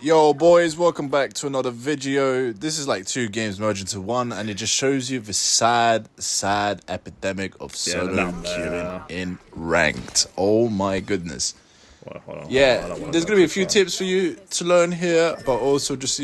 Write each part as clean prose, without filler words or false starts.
Yo boys, welcome back to another video. This is like two games merged into one, and it just shows you the sad epidemic of solo queuing in ranked. Oh my goodness. Hold on, There's gonna be a few tips for you to learn here, but also just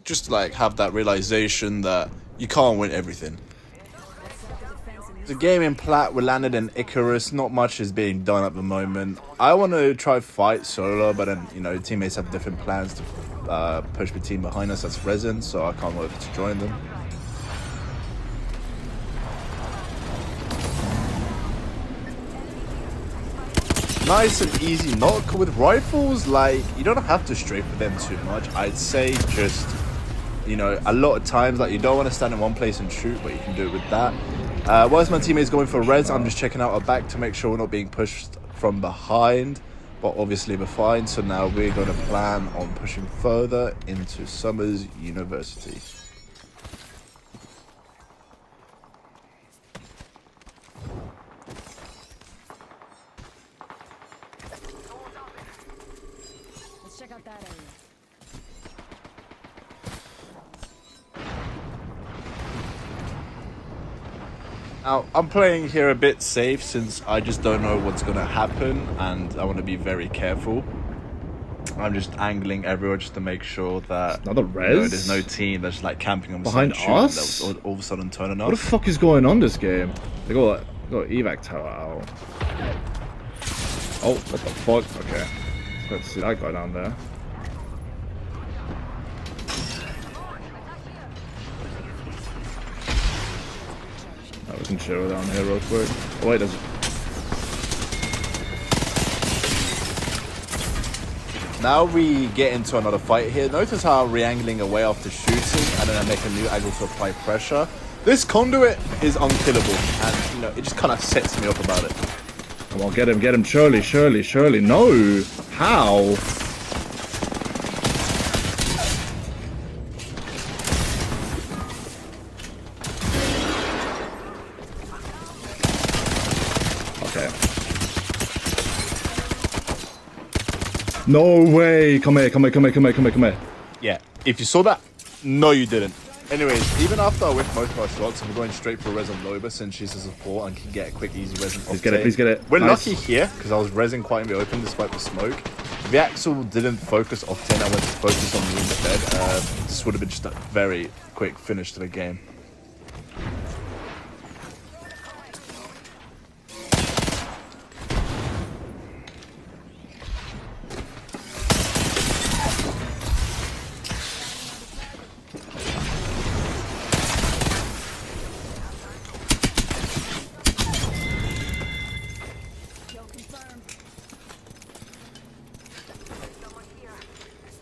just like have that realization that you can't win everything. The game in Plat, we landed in Icarus. Not much is being done at the moment. I want to try fight solo, but then, teammates have different plans to push the team behind us. That's Resin, so I can't wait to join them. Nice and easy knock with rifles. Like, you don't have to strafe with them too much. I'd say just, a lot of times, like, you don't want to stand in one place and shoot, but you can do it with that. Whilst my teammate's going for res, I'm just checking out our back to make sure we're not being pushed from behind. But obviously we're fine, so now we're going to plan on pushing further into Summers University. Let's check out that area. Now, I'm playing here a bit safe since I just don't know what's going to happen and I want to be very careful. I'm just angling everywhere just to make sure that another res? There's no team that's like camping on the behind side us. That was all of a sudden turning up. What the fuck is going on this game? They got evac tower out. Oh, what the fuck? Okay, let's see that guy down there. We can chill down here real quick. Oh wait, there's... Now we get into another fight here. Notice how I'm re-angling away after shooting, and then I make a new angle to apply pressure. This conduit is unkillable, and it just kind of sets me up about it. Come on, get him, surely. No! How? No way! Come here. Yeah, if you saw that, no you didn't. Anyways, even after I whiffed most of my shots, I'm going straight for res on Loba since she's a support and can get a quick, easy res on Octane. Please get it. We're lucky here, because I was resing quite in the open despite the smoke. If the Axel didn't focus Octane, I went to focus on me instead. This would have been just a very quick finish to the game.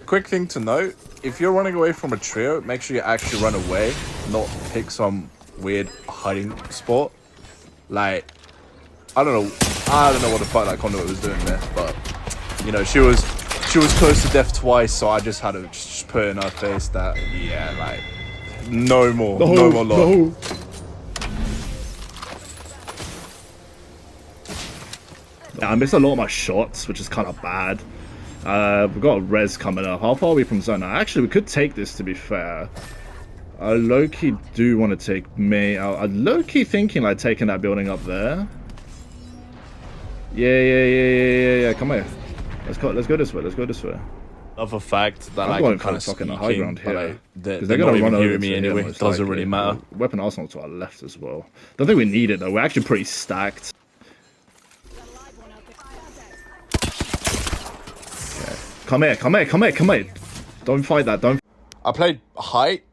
Quick thing to note, if you're running away from a trio, make sure you actually run away, not pick some weird hiding spot. Like, I don't know what the fuck that conduit was doing there, but she was close to death twice, so I just had to just put in her face that no more love. No. Yeah, I missed a lot of my shots, which is kind of bad. We've got a res coming up. How far are we from zone? Actually, we could take this, to be fair. I low-key do want to take me out. I'm low-key thinking like taking that building up there. Yeah. Come here. Let's go this way. Of a fact that I'm going kind of fucking the high ground here. Because they're gonna run over me anyway. It doesn't really matter. Weapon arsenal to our left as well. Don't think we need it though. We're actually pretty stacked. Come here. Don't fight that, I played height,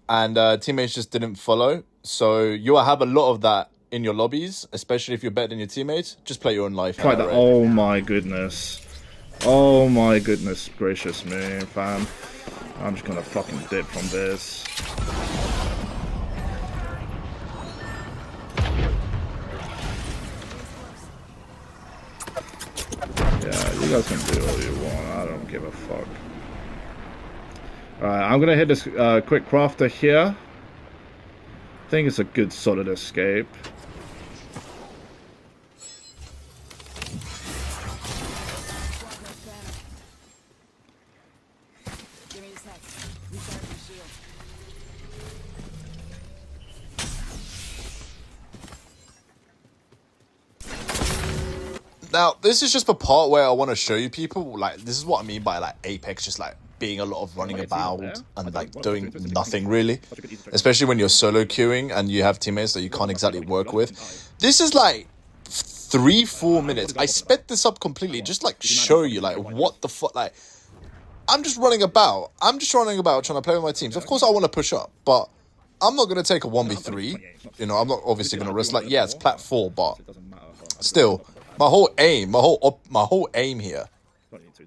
and teammates just didn't follow. So you'll have a lot of that in your lobbies, especially if you're better than your teammates. Just play your own life. Fight that. Right? Oh my goodness. Oh my goodness gracious me, fam. I'm just gonna fucking dip from this. Yeah, you guys can do all you want. I don't give a fuck. Alright, I'm gonna hit this quick crafter here. I think it's a good solid escape. sets. Recharge your shield. Now, this is just the part where I want to show you people, like, this is what I mean by, like, Apex just, like, being a lot of running about and, like, doing nothing, really. Especially when you're solo queuing and you have teammates that you can't exactly work with. This is, like, 3-4 minutes. I sped this up completely, just, like, show you, like, what the fuck, like, I'm just running about. I'm just running about trying to play with my teams. Of course, I want to push up, but I'm not going to take a 1v3. You know, I'm not obviously going to risk, like, yeah, it's plat 4, but still... My whole aim here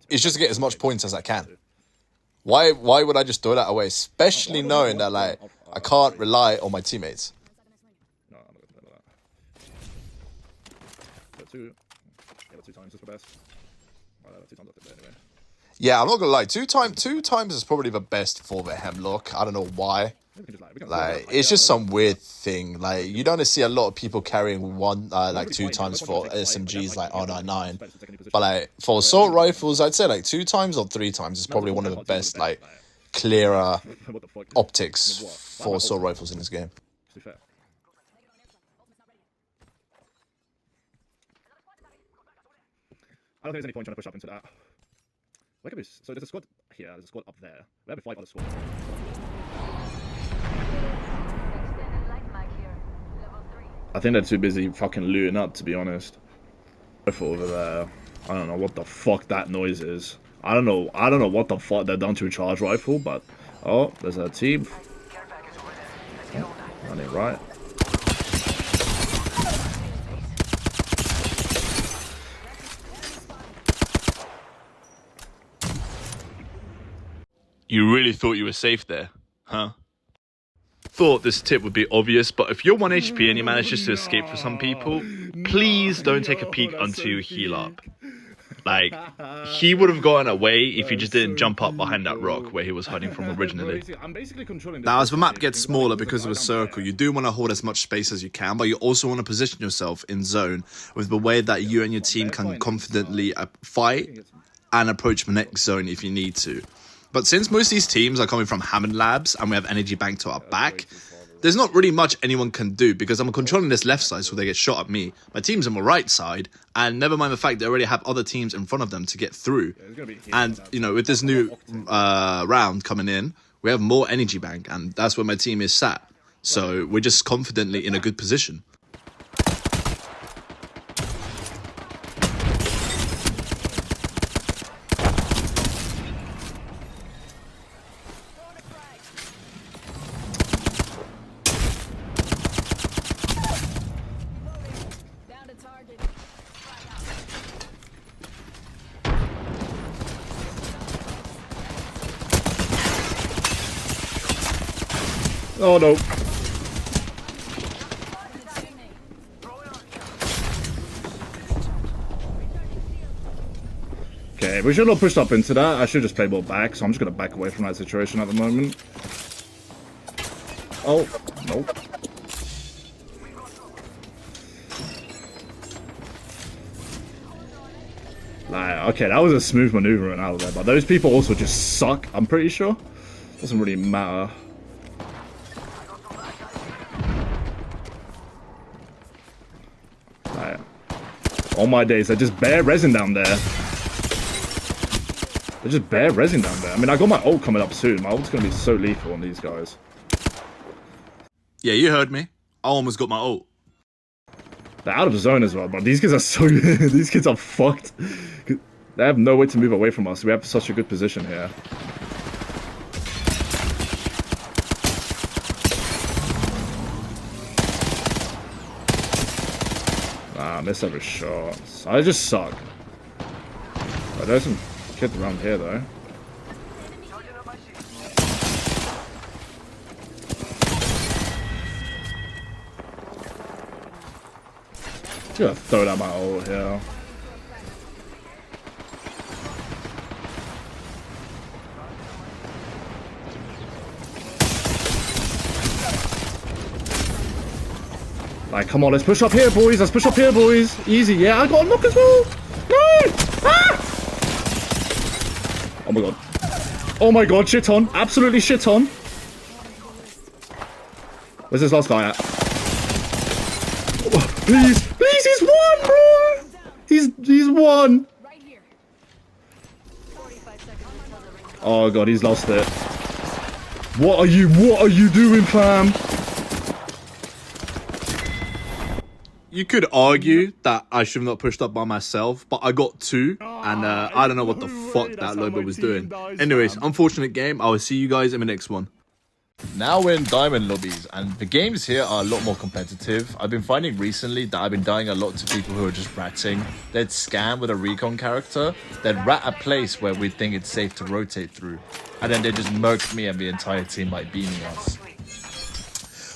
is just to get as much points as I can. Why would I just throw that away? Especially knowing that, like, I can't rely on my teammates. No, I'm not gonna play that. Two times is the best. 2 times up there anyway. Yeah, I'm not gonna lie. Two times is probably the best for the Hemlock. I don't know why. Like, it's just some weird thing. Like, you don't see a lot of people carrying 2 times for SMGs like R99. But like for assault rifles, I'd say like 2 times or 3 times is probably one of the best, like, clearer optics for assault rifles in this game. I don't think there's any point trying to push up into that. Where can we... So there's a squad here, there's a squad up there. We have a 5 other squads. I think they're too busy fucking looting up, to be honest. Over there. I don't know what the fuck that noise is. I don't know what the fuck they're done to a charge rifle, but... Oh, there's a team. Oh, that ain't right. You really thought you were safe there, huh? Thought this tip would be obvious, but if you're 1 HP and you manage just to escape for some people, please don't take a peek until you heal up. Like, he would have gotten away if he just didn't jump up behind that rock where he was hiding from originally. Now, as the map gets smaller because of a circle, you do want to hold as much space as you can, but you also want to position yourself in zone with the way that you and your team can confidently fight and approach the next zone if you need to. But since most of these teams are coming from Hammond Labs and we have Energy Bank to our back, there's not really much anyone can do because I'm controlling this left side so they get shot at me. My team's on the right side, and never mind the fact they already have other teams in front of them to get through. And, you know, with this new round coming in, we have more Energy Bank, and that's where my team is sat. So we're just confidently in a good position. Oh no. Okay, we should have pushed up into that. I should just play ball back, so I'm just gonna back away from that situation at the moment. Oh, nope. Like, okay, that was a smooth maneuvering out of there, but those people also just suck, I'm pretty sure. Doesn't really matter. Like, all my days, they're just bare resin down there. They're just bare resin down there. I mean, I got my ult coming up soon. My ult's gonna be so lethal on these guys. Yeah, you heard me. I almost got my ult. They're out of the zone as well, but these kids are so... these kids are fucked. They have no way to move away from us. We have such a good position here. Ah, I missed every shot. I just suck. But there's some kids around here, though. Just gonna throw down my ult here. Like, come on, let's push up here, boys. Let's push up here, boys. Easy, yeah. I got a knock as well. No! Ah! Oh my god. Oh my god, shit on. Absolutely shit on. Where's this last guy at? Oh, please, please, he's won, bro! He's won! Right here. 45 seconds until the ring. Oh god, he's lost it. What are you doing, fam? You could argue that I should have not pushed up by myself, but I got two, and I don't know what the fuck that Loba was doing. Anyways, unfortunate game. I will see you guys in the next one. Now we're in diamond lobbies, and the games here are a lot more competitive. I've been finding recently that I've been dying a lot to people who are just ratting. They'd scam with a recon character, they'd rat a place where we think it's safe to rotate through, and then they just murked me and the entire team by beaming us.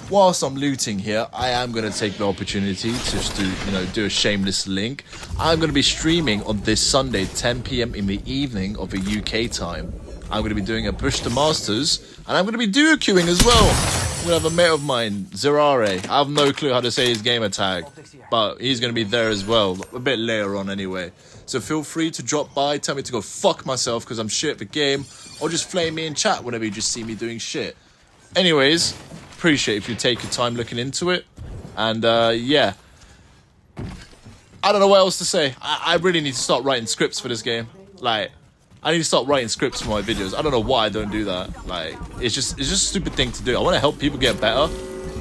Whilst I'm looting here, I am going to take the opportunity just to, do a shameless link. I'm going to be streaming on this Sunday, 10 PM in the evening of a UK time. I'm going to be doing a push to masters, and I'm going to be duo queuing as well. I'm going to have a mate of mine, Zerare. I have no clue how to say his gamer tag, but he's going to be there as well, a bit later on anyway. So feel free to drop by, tell me to go fuck myself because I'm shit at the game, or just flame me in chat whenever you just see me doing shit. Anyways, appreciate if you take your time looking into it, and yeah, I don't know what else to say. I really need to start writing scripts for this game. Like, I need to start writing scripts for my videos. I don't know why I don't do that. Like, it's just a stupid thing to do. I want to help people get better,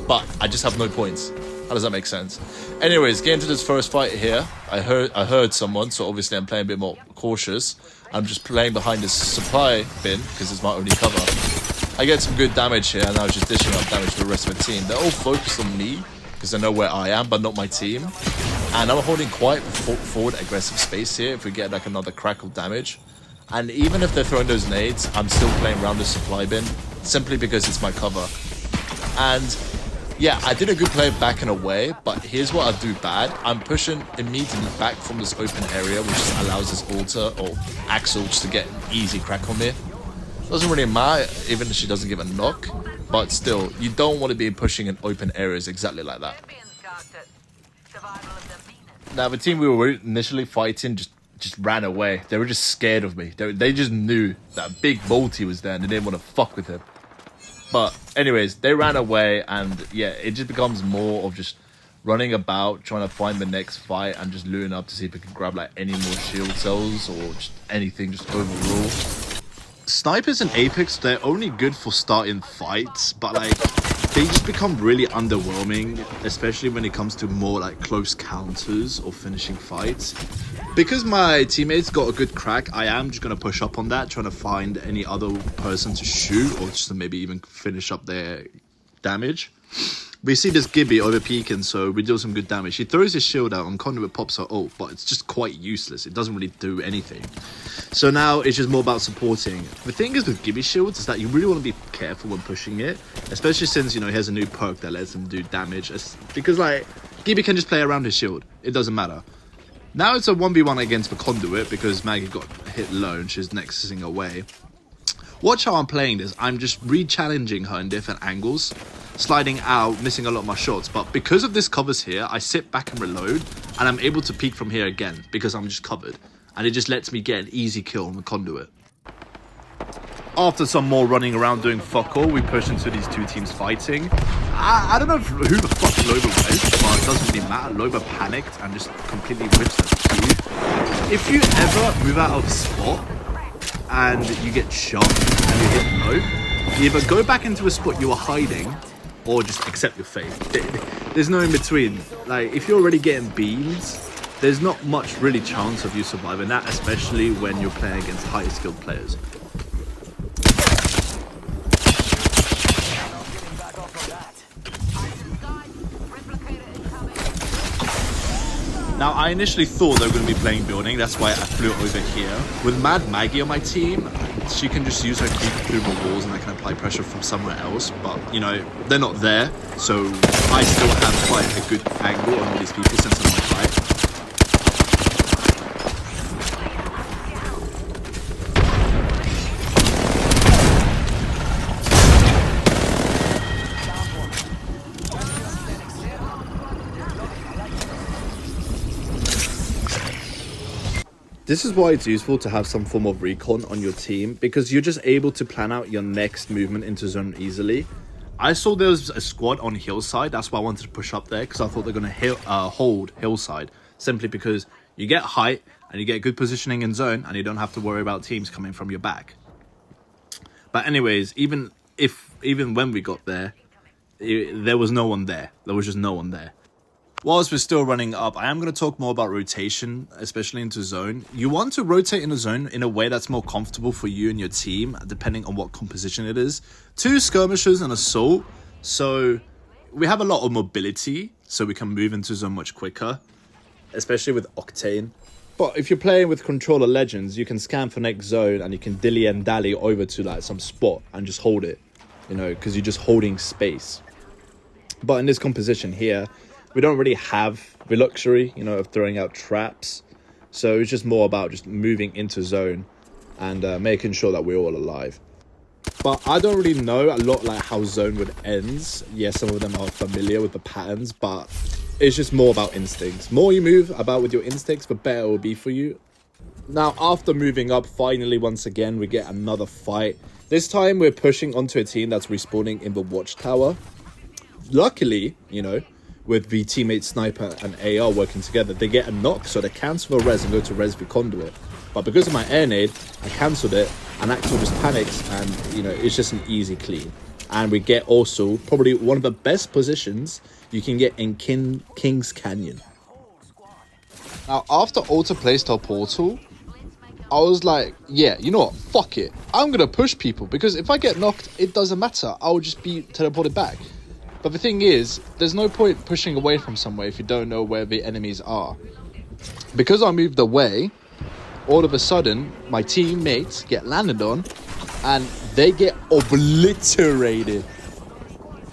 but I just have no points. How does that make sense? Anyways, getting to this first fight here, I heard someone, so obviously I'm playing a bit more cautious. I'm just playing behind this supply bin because it's my only cover. I get some good damage here, and I was just dishing out damage for the rest of the team. They're all focused on me because they know where I am, but not my team. And I'm holding quite forward aggressive space here if we get like another crackle damage. And even if they're throwing those nades, I'm still playing around the supply bin simply because it's my cover. And yeah, I did a good play backing away, but here's what I do bad. I'm pushing immediately back from this open area, which just allows this altar or Axel just to get an easy crack on me. Doesn't really matter, even if she doesn't give a knock, but still, you don't want to be pushing in open areas exactly like that. Now, the team we were initially fighting just ran away. They were just scared of me. They just knew that Big Bolty was there and they didn't want to fuck with him. But anyways, they ran away, and yeah, it just becomes more of just running about, trying to find the next fight and just looting up to see if we can grab like any more shield cells or just anything just overall. Snipers in Apex, they're only good for starting fights, but like they just become really underwhelming, especially when it comes to more like close counters or finishing fights. Because my teammates got a good crack, I am just going to push up on that, trying to find any other person to shoot or just to maybe even finish up their damage. We see this Gibby over peeking, so we do some good damage. He throws his shield out and Conduit pops her ult, but it's just quite useless. It doesn't really do anything. So now it's just more about supporting. The thing is with Gibby shields is that you really want to be careful when pushing it, especially since, he has a new perk that lets him do damage. Because, like, Gibby can just play around his shield. It doesn't matter. Now it's a 1v1 against the Conduit because Maggie got hit low and she's nexusing away. Watch how I'm playing this. I'm just re-challenging her in different angles, sliding out, missing a lot of my shots. But because of this covers here, I sit back and reload, and I'm able to peek from here again because I'm just covered. And it just lets me get an easy kill on the Conduit. After some more running around doing fuck all, we push into these two teams fighting. I don't know who the fuck Loba was, but it doesn't really matter. Loba panicked and just completely whips the queue. If you ever move out of spot and you get shot and you hit low, you either go back into a spot you are hiding or just accept your fate. There's no in between. Like, if you're already getting beams, there's not much really chance of you surviving that, especially when you're playing against higher skilled players. Now, I initially thought they were going to be playing building, that's why I flew over here. With Mad Maggie on my team, she can just use her creep through the walls and I can apply pressure from somewhere else, but, they're not there, so I still have quite a good angle on all these people since I'm on fight. This is why it's useful to have some form of recon on your team, because you're just able to plan out your next movement into zone easily. I saw there was a squad on hillside, that's why I wanted to push up there, because I thought they're going to hold hillside, simply because you get height and you get good positioning in zone and you don't have to worry about teams coming from your back. But anyways, even when we got there, there was no one there. There was just no one there. Whilst we're still running up, I am going to talk more about rotation, especially into zone. You want to rotate in a zone in a way that's more comfortable for you and your team, depending on what composition it is. 2 skirmishers and assault, so we have a lot of mobility, so we can move into zone much quicker, especially with Octane. But if you're playing with Controller Legends, you can scan for next zone and you can dilly and dally over to like some spot and just hold it, you know, because you're just holding space. But in this composition here, we don't really have the luxury, you know, of throwing out traps. So it's just more about just moving into zone and making sure that we're all alive. But I don't really know a lot like how zone would ends. Yes, some of them are familiar with the patterns, but it's just more about instincts. More you move about with your instincts, the better it will be for you. Now, after moving up, finally, once again, we get another fight. This time, we're pushing onto a team that's respawning in the watchtower. Luckily, you know, with the teammate Sniper and AR working together, they get a knock, so they cancel the res and go to res the conduit. But because of my air nade, I cancelled it, and Axel just panics, and, you know, it's just an easy clean. And we get also probably one of the best positions you can get in King's Canyon. Now, after Alter playstyle Portal, I was like, yeah, you know what, fuck it. I'm going to push people, because if I get knocked, it doesn't matter. I'll just be teleported back. But the thing is, there's no point pushing away from somewhere if you don't know where the enemies are. Because I moved away, all of a sudden, my teammates get landed on, and they get obliterated.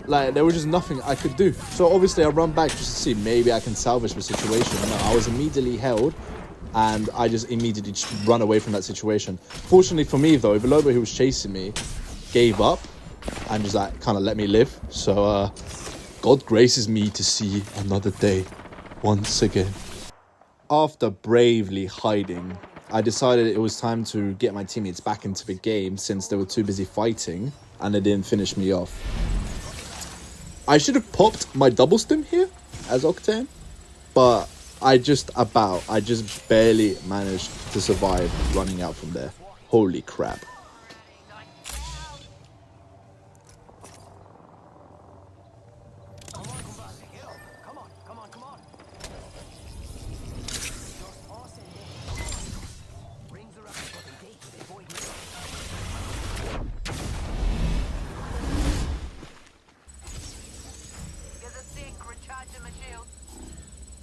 Like, there was just nothing I could do. So obviously I run back just to see maybe I can salvage the situation. And I was immediately held, and I just immediately just run away from that situation. Fortunately for me though, Valoba, who was chasing me, gave up and just like kind of let me live. So God graces me to see another day once again. After bravely hiding, I decided it was time to get my teammates back into the game, since they were too busy fighting and they didn't finish me off. I should have popped my double stim here as Octane, but I just barely managed to survive running out from there. Holy crap.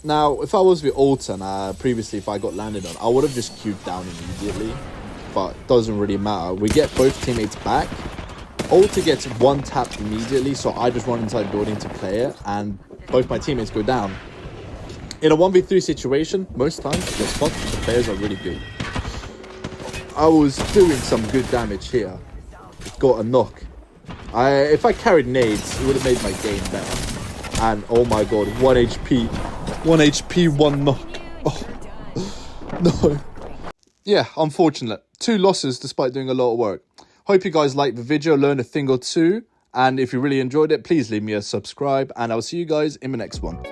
Now, if I was with Alton, previously if I got landed on, I would have just queued down immediately. But it doesn't really matter. We get both teammates back. Alton gets one tap immediately, so I just run inside building to play it, and both my teammates go down. In a 1v3 situation, most times, guess what? The players are really good. I was doing some good damage here. Got a knock. If I carried nades, it would have made my game better. And oh my god, 1 HP. 1 HP, 1 knock. Oh, no. Yeah, unfortunate. 2 losses despite doing a lot of work. Hope you guys liked the video, learned a thing or two. And if you really enjoyed it, please leave me a subscribe. And I'll see you guys in the next one.